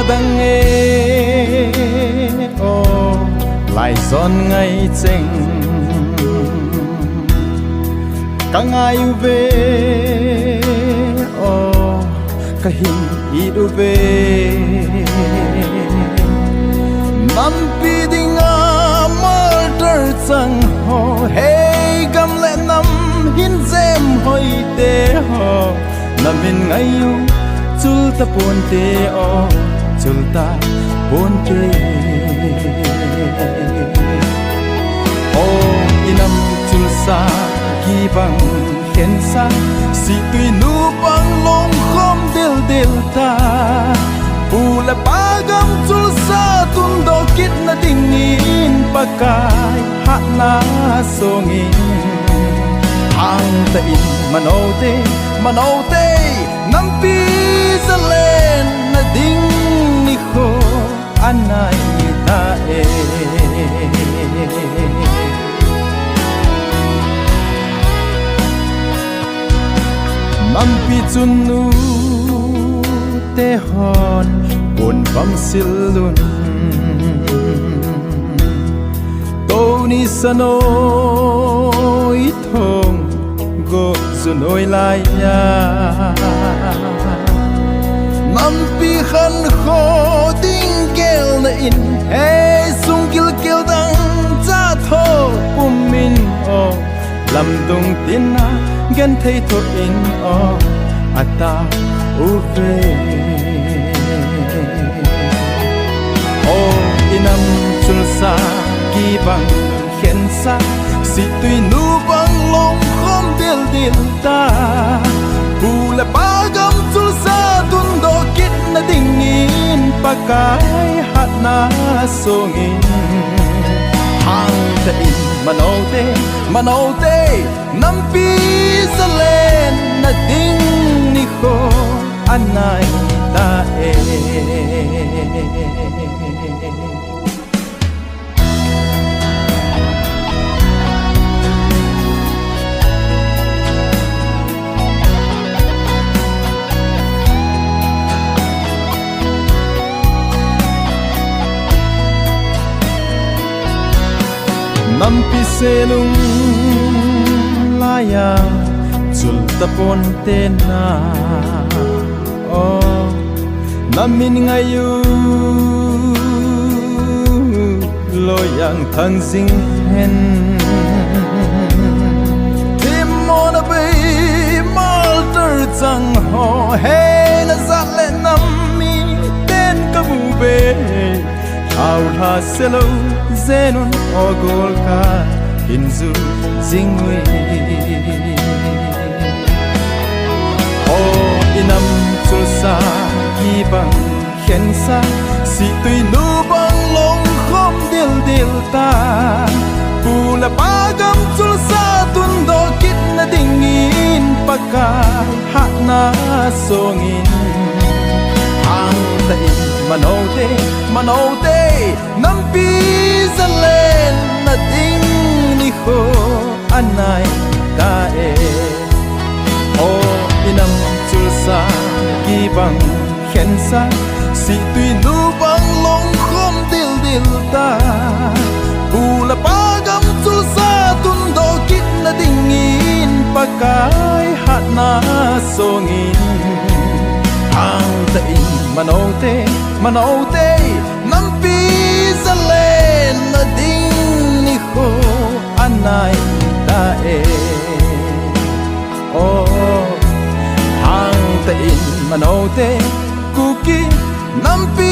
đăng nghe ô lại giòn ngày chênh cả ngày về ô cả hình ít về năm pi đi ngã mơ trở chẳng hồ hey gam lệ năm hin dêm hồi tê hồ nằm bên ngay yêu chul ta ponte o chul ta ponte o inam chul sa ki bang khen sa si tui nu bang long khom del ta pu la pagam chul sa tun do kit na dingin pakai hat na songin ang ta in manote nam pi lên na ding ni kho anai ta e nam pi chun nu te hon bồn bam silun to ni sanoi thong go sunoi lai ya nam pi khan kho ding kel na in hey sung kil dang cha tho pumin o lam dung tin na gan thei tho in o ata u ve o inam chul sa ki bang khen sa si tui nu bang long khom del ta pu la pagam chul sa tun do kit na dingin pakai hat na songin hang ta in manote nam pi salen na ding ni kho anai ta e nam pi selung laya chul ta ponte na o namin ngayu loyang thang sing hen tim mona bay mal ter chang ho he na zat le nam mi ten ka bu be au tha selo zenun ogol ka inzu zingwe o inam chul sa ki bang khen sa si tui nu bang long khom del ta pu la pagam chul sa tun do kit na dingin pakai hat na songin ang ta in manote nam pi zalen na ding ni kho anai ta e o inam chul sa ki bang khen sa si tui nu bang long khom del ta pu la pagam chul sa tun do kit na dingin pakai hat na songin ang ta in manote nam pi zalen na ding ni kho anai ta e o hang ta in manote kuki nam pi